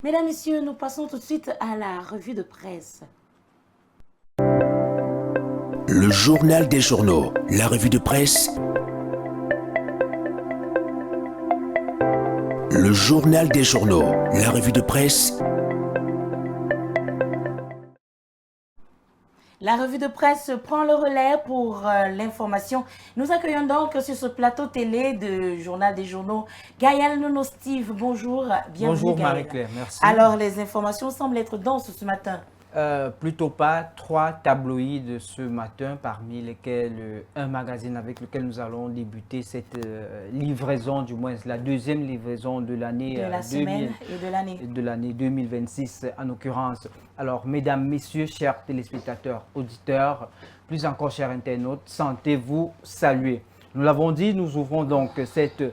Mesdames, Messieurs, nous passons tout de suite à la revue de presse. Le journal des journaux, la revue de presse. Le journal des journaux, la revue de presse. La revue de presse prend le relais pour l'information. Nous accueillons donc sur ce plateau télé de Journal des journaux Gaël Nono Steve. Bonjour, bienvenue. Bonjour Marie-Claire, merci. Alors, les informations semblent être denses ce matin. Plutôt pas, 3 tabloïds ce matin, parmi lesquels un magazine avec lequel nous allons débuter cette livraison, du moins la deuxième livraison de l'année De la semaine et de l'année. De l'année 2026 en l'occurrence. Alors, mesdames, messieurs, chers téléspectateurs, auditeurs, plus encore chers internautes, sentez-vous salués. Nous l'avons dit, nous ouvrons donc cette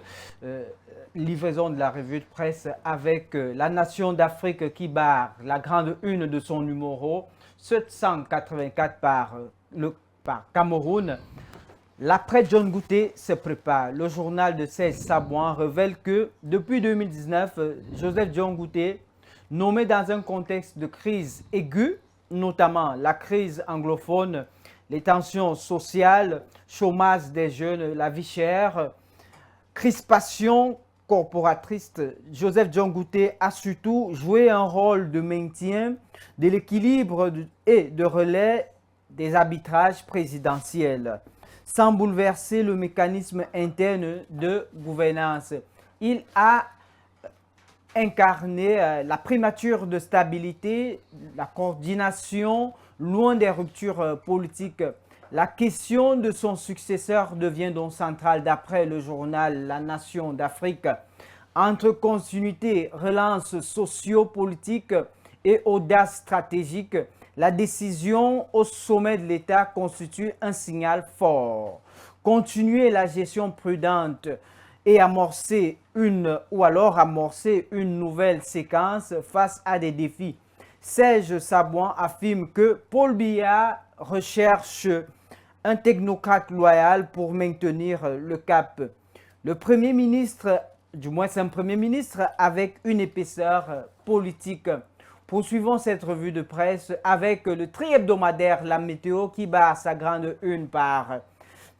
livraison de la revue de presse avec la nation d'Afrique qui barre la grande une de son numéro 784 par Cameroun. L'après John Gouté se prépare. Le journal de Serge Sabouan révèle que depuis 2019, Joseph John Gouté, nommé dans un contexte de crise aiguë, notamment la crise anglophone, les tensions sociales, chômage des jeunes, la vie chère, crispation corporatrice, Joseph John Gouté a surtout joué un rôle de maintien de l'équilibre et de relais des arbitrages présidentiels, sans bouleverser le mécanisme interne de gouvernance. Il a incarné la primature de stabilité, la coordination, loin des ruptures politiques. La question de son successeur devient donc centrale d'après le journal La Nation d'Afrique. Entre continuité, relance socio-politique et audace stratégique, la décision au sommet de l'État constitue un signal fort. Continuer la gestion prudente et amorcer une nouvelle séquence face à des défis. Serge Sabouan affirme que Paul Biya recherche un technocrate loyal pour maintenir le cap. Le Premier ministre, du moins c'est un Premier ministre avec une épaisseur politique. Poursuivons cette revue de presse avec le tri-hebdomadaire La Météo qui barre sa grande une par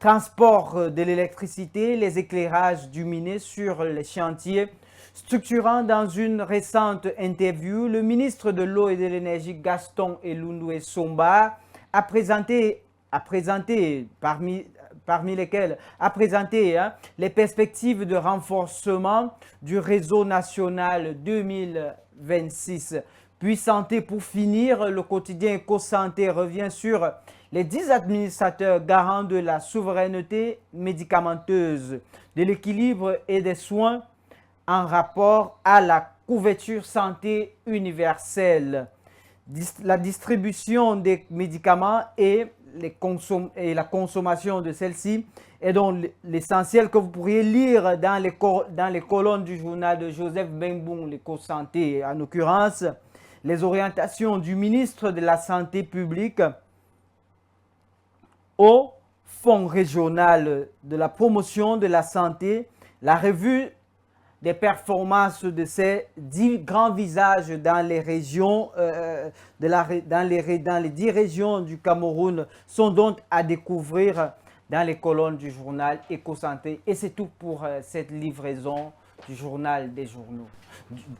transport de l'électricité, les éclairages du minier sur les chantiers. Structurant dans une récente interview, le ministre de l'Eau et de l'Énergie Gaston Elundwe Somba a présenté les perspectives de renforcement du réseau national 2026. Puis santé pour finir, le quotidien EcoSanté revient sur les 10 administrateurs garants de la souveraineté médicamenteuse, de l'équilibre et des soins en rapport à la couverture santé universelle. La distribution des médicaments et la consommation de celles-ci est donc l'essentiel que vous pourriez lire dans les colonnes du journal de Joseph Benboum, l'Éco-Santé en l'occurrence, les orientations du ministre de la Santé publique au Fonds régional de la promotion de la santé, la revue des performances de ces 10 grands visages dans les régions, dans les 10 régions du Cameroun sont donc à découvrir dans les colonnes du journal EcoSanté. Et c'est tout pour cette livraison du journal des journaux.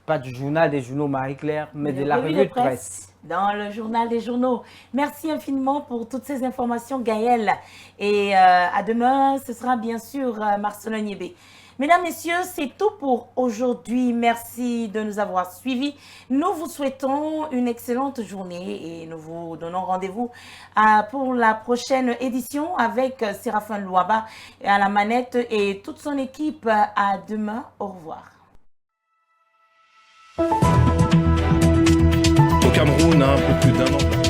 Pas du journal des journaux Marie-Claire, mais de la revue de presse. Dans le journal des journaux. Merci infiniment pour toutes ces informations, Gaël. Et à demain, ce sera bien sûr Marcelin Niébé. Mesdames, Messieurs, c'est tout pour aujourd'hui. Merci de nous avoir suivis. Nous vous souhaitons une excellente journée et nous vous donnons rendez-vous pour la prochaine édition avec Séraphin Louaba à la manette et toute son équipe. À demain. Au revoir. Au Cameroun, un peu plus d'un an.